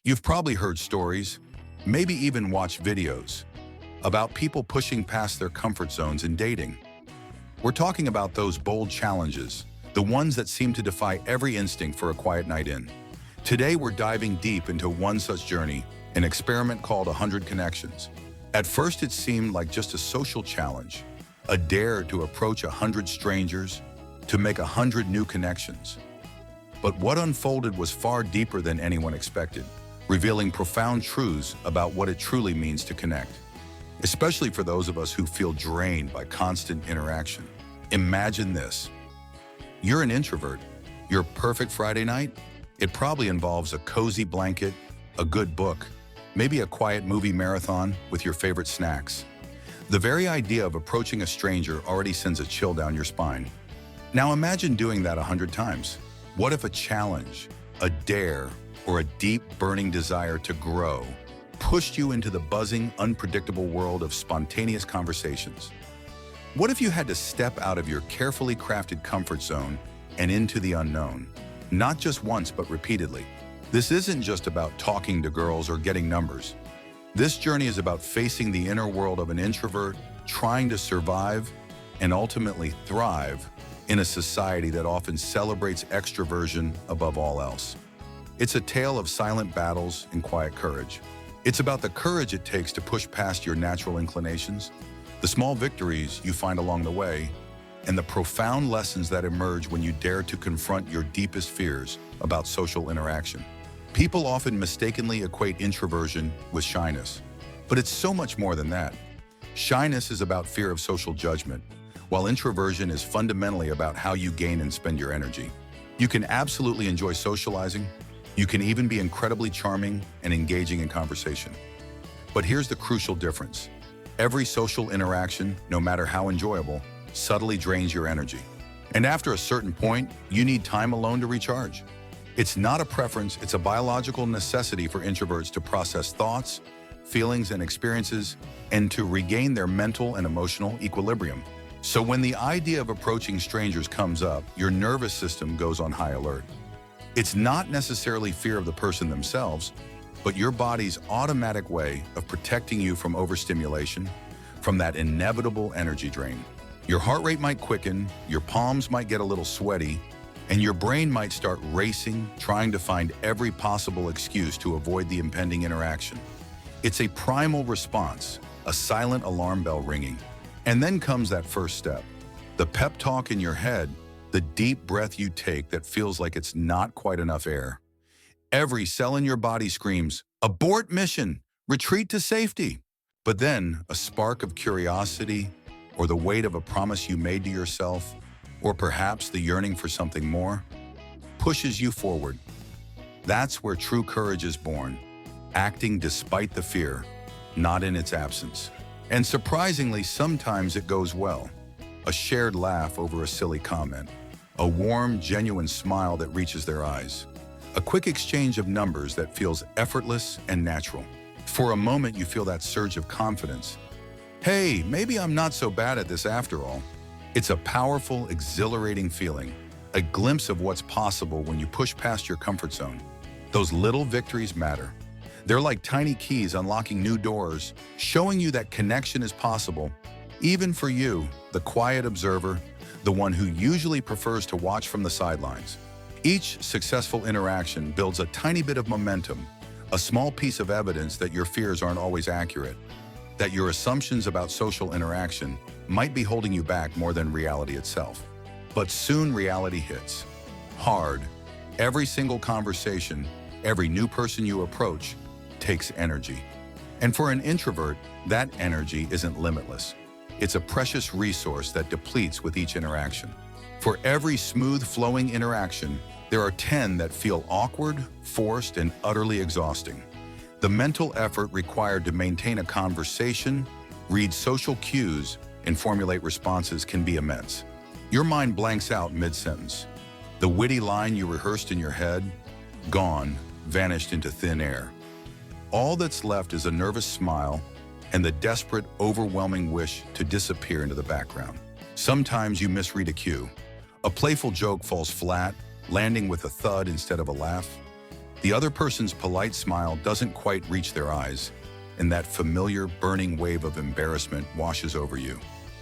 You've probably heard stories, maybe even watched videos, about people pushing past their comfort zones in dating. We're talking about those bold challenges, the ones that seem to defy every instinct for a quiet night in. Today, we're diving deep into one such journey, an experiment called 100 Connections. At first, it seemed like just a social challenge, a dare to approach 100 strangers, to make 100 new connections. But what unfolded was far deeper than anyone expected, revealing profound truths about what it truly means to connect, especially for those of us who feel drained by constant interaction. Imagine this. You're an introvert. Your perfect Friday night? It probably involves a cozy blanket, a good book, maybe a quiet movie marathon with your favorite snacks. The very idea of approaching a stranger already sends a chill down your spine. Now imagine doing that 100 times. What if a challenge, a dare, or a deep, burning desire to grow pushed you into the buzzing, unpredictable world of spontaneous conversations? What if you had to step out of your carefully crafted comfort zone and into the unknown? Not just once, but repeatedly. This isn't just about talking to girls or getting numbers. This journey is about facing the inner world of an introvert, trying to survive and ultimately thrive in a society that often celebrates extroversion above all else. It's a tale of silent battles and quiet courage. It's about the courage it takes to push past your natural inclinations, the small victories you find along the way, and the profound lessons that emerge when you dare to confront your deepest fears about social interaction. People often mistakenly equate introversion with shyness, but it's so much more than that. Shyness is about fear of social judgment, while introversion is fundamentally about how you gain and spend your energy. You can absolutely enjoy socializing. You can even be incredibly charming and engaging in conversation. But here's the crucial difference. Every social interaction, no matter how enjoyable, subtly drains your energy. And after a certain point, you need time alone to recharge. It's not a preference, it's a biological necessity for introverts to process thoughts, feelings, and experiences, and to regain their mental and emotional equilibrium. So when the idea of approaching strangers comes up, your nervous system goes on high alert. It's not necessarily fear of the person themselves, but your body's automatic way of protecting you from overstimulation, from that inevitable energy drain. Your heart rate might quicken, your palms might get a little sweaty, and your brain might start racing, trying to find every possible excuse to avoid the impending interaction. It's a primal response, a silent alarm bell ringing. And then comes that first step, the pep talk in your head, the deep breath you take that feels like it's not quite enough air. Every cell in your body screams, "Abort mission, retreat to safety." But then a spark of curiosity, or the weight of a promise you made to yourself, or perhaps the yearning for something more, pushes you forward. That's where true courage is born, acting despite the fear, not in its absence. And surprisingly, sometimes it goes well. A shared laugh over a silly comment, a warm, genuine smile that reaches their eyes, a quick exchange of numbers that feels effortless and natural. For a moment, you feel that surge of confidence. Hey, maybe I'm not so bad at this after all. It's a powerful, exhilarating feeling, a glimpse of what's possible when you push past your comfort zone. Those little victories matter. They're like tiny keys unlocking new doors, showing you that connection is possible, even for you, the quiet observer, the one who usually prefers to watch from the sidelines. Each successful interaction builds a tiny bit of momentum, a small piece of evidence that your fears aren't always accurate, that your assumptions about social interaction might be holding you back more than reality itself. But soon reality hits. Hard. Every single conversation, every new person you approach, takes energy. And for an introvert, that energy isn't limitless. It's a precious resource that depletes with each interaction. For every smooth flowing interaction, there are 10 that feel awkward, forced, and utterly exhausting. The mental effort required to maintain a conversation, read social cues, and formulate responses can be immense. Your mind blanks out mid-sentence. The witty line you rehearsed in your head, gone, vanished into thin air. All that's left is a nervous smile and the desperate, overwhelming wish to disappear into the background. Sometimes you misread a cue. A playful joke falls flat, landing with a thud instead of a laugh. The other person's polite smile doesn't quite reach their eyes, and that familiar burning wave of embarrassment washes over you.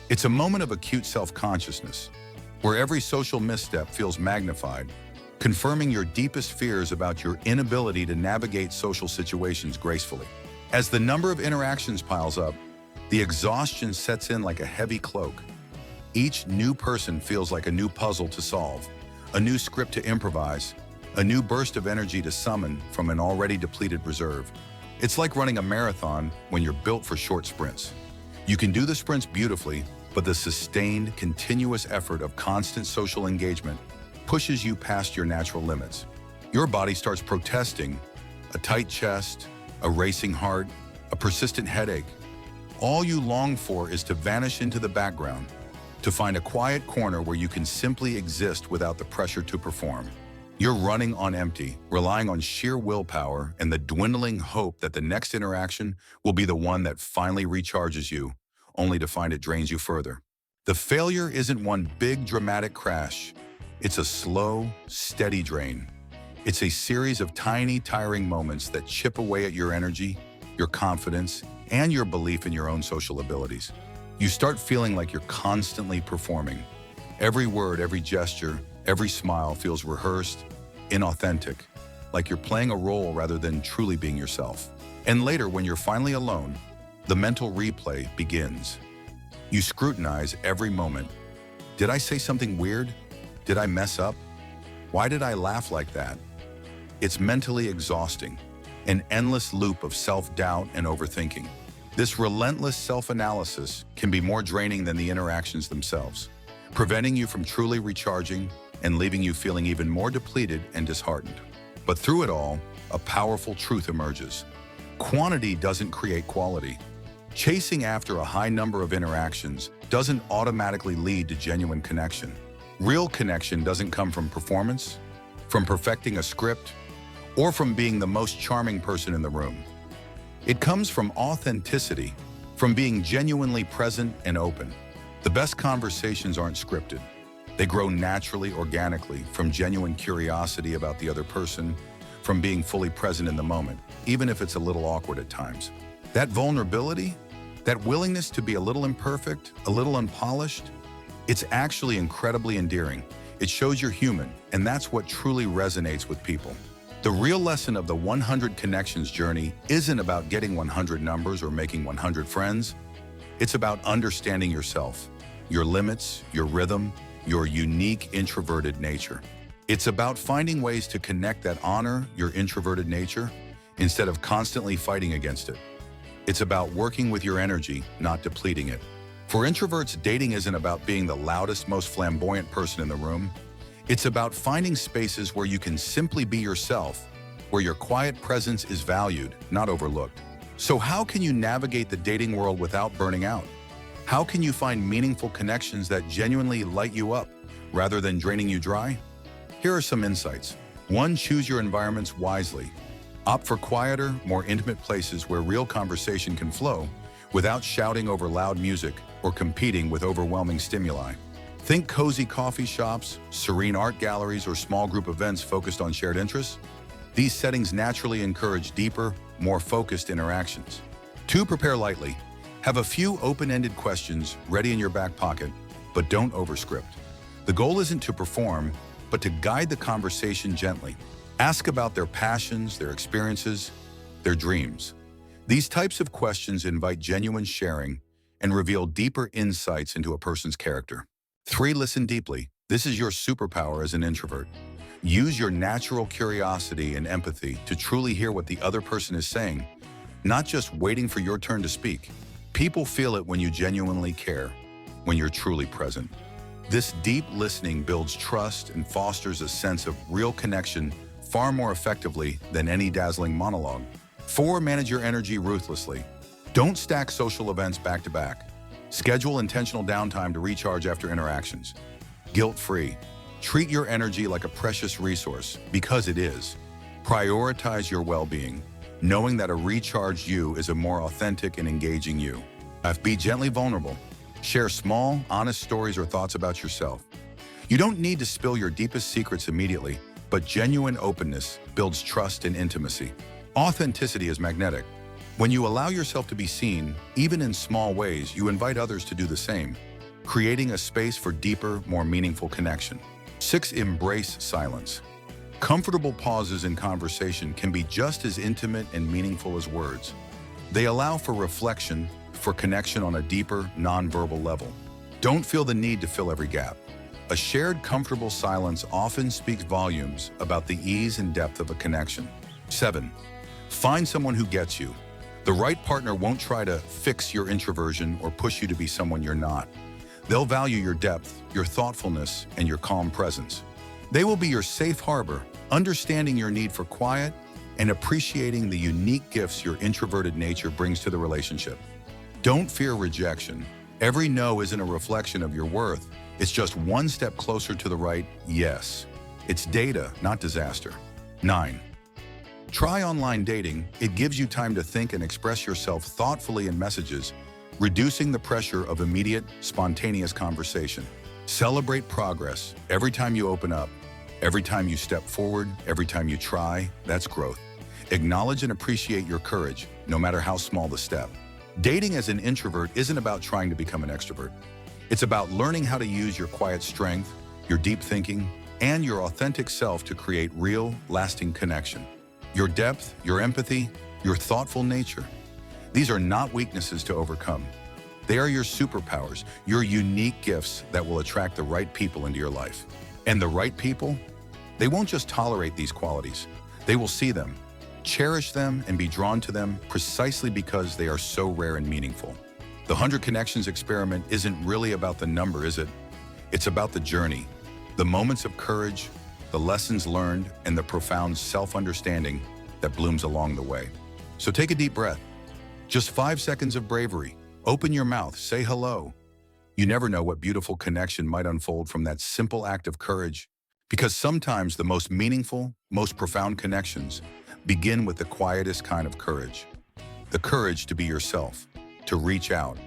It's a moment of acute self-consciousness, where every social misstep feels magnified, confirming your deepest fears about your inability to navigate social situations gracefully. As the number of interactions piles up, the exhaustion sets in like a heavy cloak. Each new person feels like a new puzzle to solve, a new script to improvise, a new burst of energy to summon from an already depleted reserve. It's like running a marathon when you're built for short sprints. You can do the sprints beautifully, but the sustained, continuous effort of constant social engagement pushes you past your natural limits. Your body starts protesting, a tight chest, a racing heart, a persistent headache. All you long for is to vanish into the background, to find a quiet corner where you can simply exist without the pressure to perform. You're running on empty, relying on sheer willpower and the dwindling hope that the next interaction will be the one that finally recharges you, only to find it drains you further. The failure isn't one big dramatic crash. It's a slow, steady drain. It's a series of tiny, tiring moments that chip away at your energy, your confidence, and your belief in your own social abilities. You start feeling like you're constantly performing. Every word, every gesture, every smile feels rehearsed, inauthentic, like you're playing a role rather than truly being yourself. And later, when you're finally alone, the mental replay begins. You scrutinize every moment. Did I say something weird? Did I mess up? Why did I laugh like that? It's mentally exhausting, an endless loop of self-doubt and overthinking. This relentless self-analysis can be more draining than the interactions themselves, preventing you from truly recharging and leaving you feeling even more depleted and disheartened. But through it all, a powerful truth emerges. Quantity doesn't create quality. Chasing after a high number of interactions doesn't automatically lead to genuine connection. Real connection doesn't come from performance, from perfecting a script, or from being the most charming person in the room. It comes from authenticity, from being genuinely present and open. The best conversations aren't scripted. They grow naturally, organically, from genuine curiosity about the other person, from being fully present in the moment, even if it's a little awkward at times. That vulnerability, that willingness to be a little imperfect, a little unpolished, it's actually incredibly endearing. It shows you're human, and that's what truly resonates with people. The real lesson of the 100 Connections journey isn't about getting 100 numbers or making 100 friends. It's about understanding yourself, your limits, your rhythm, your unique introverted nature. It's about finding ways to connect that honor your introverted nature instead of constantly fighting against it. It's about working with your energy, not depleting it. For introverts, dating isn't about being the loudest, most flamboyant person in the room. It's about finding spaces where you can simply be yourself, where your quiet presence is valued, not overlooked. So how can you navigate the dating world without burning out? How can you find meaningful connections that genuinely light you up rather than draining you dry? Here are some insights. 1. Choose your environments wisely. Opt for quieter, more intimate places where real conversation can flow without shouting over loud music or competing with overwhelming stimuli. Think cozy coffee shops, serene art galleries, or small group events focused on shared interests. These settings naturally encourage deeper, more focused interactions. 2. Prepare lightly. Have a few open-ended questions ready in your back pocket, but don't overscript. The goal isn't to perform, but to guide the conversation gently. Ask about their passions, their experiences, their dreams. These types of questions invite genuine sharing and reveal deeper insights into a person's character. 3. Listen deeply. This is your superpower as an introvert. Use your natural curiosity and empathy to truly hear what the other person is saying, not just waiting for your turn to speak. People feel it when you genuinely care, when you're truly present. This deep listening builds trust and fosters a sense of real connection far more effectively than any dazzling monologue. 4. Manage your energy ruthlessly. Don't stack social events back to back. Schedule intentional downtime to recharge after interactions. Guilt-free. Treat your energy like a precious resource, because it is. Prioritize your well-being, knowing that a recharged you is a more authentic and engaging you. Be gently vulnerable. Share small, honest stories or thoughts about yourself. You don't need to spill your deepest secrets immediately. but genuine openness builds trust and intimacy. Authenticity is magnetic. When you allow yourself to be seen, even in small ways, you invite others to do the same, creating a space for deeper, more meaningful connection. 6. Embrace silence. Comfortable pauses in conversation can be just as intimate and meaningful as words. They allow for reflection, for connection on a deeper, nonverbal level. Don't feel the need to fill every gap. A shared, comfortable silence often speaks volumes about the ease and depth of a connection. 7. Find someone who gets you. The right partner won't try to fix your introversion or push you to be someone you're not. They'll value your depth, your thoughtfulness, and your calm presence. They will be your safe harbor, understanding your need for quiet and appreciating the unique gifts your introverted nature brings to the relationship. Don't fear rejection. Every no isn't a reflection of your worth. It's just one step closer to the right yes. It's data, not disaster. 9. Try online dating. It gives you time to think and express yourself thoughtfully in messages, reducing the pressure of immediate, spontaneous conversation. Celebrate progress. Every time you open up, every time you step forward, every time you try, that's growth. Acknowledge and appreciate your courage, no matter how small the step. Dating as an introvert isn't about trying to become an extrovert. It's about learning how to use your quiet strength, your deep thinking, and your authentic self to create real, lasting connection. Your depth, your empathy, your thoughtful nature. These are not weaknesses to overcome. They are your superpowers, your unique gifts that will attract the right people into your life. And the right people, they won't just tolerate these qualities. They will see them, cherish them, and be drawn to them precisely because they are so rare and meaningful. The 100 Connections experiment isn't really about the number, is it? It's about the journey, the moments of courage, the lessons learned, and the profound self-understanding that blooms along the way. So take a deep breath. Just 5 seconds of bravery. Open your mouth, say hello. You never know what beautiful connection might unfold from that simple act of courage, because sometimes the most meaningful, most profound connections begin with the quietest kind of courage. The courage to be yourself, to reach out,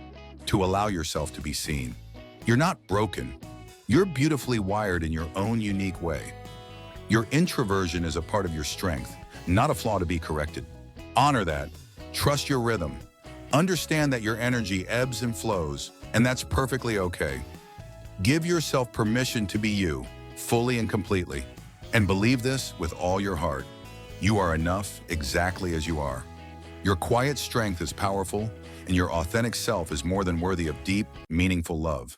to allow yourself to be seen. You're not broken. You're beautifully wired in your own unique way. Your introversion is a part of your strength, not a flaw to be corrected. Honor that. Trust your rhythm. Understand that your energy ebbs and flows, and that's perfectly okay. Give yourself permission to be you, fully and completely. And believe this with all your heart. You are enough exactly as you are. Your quiet strength is powerful, and your authentic self is more than worthy of deep, meaningful love.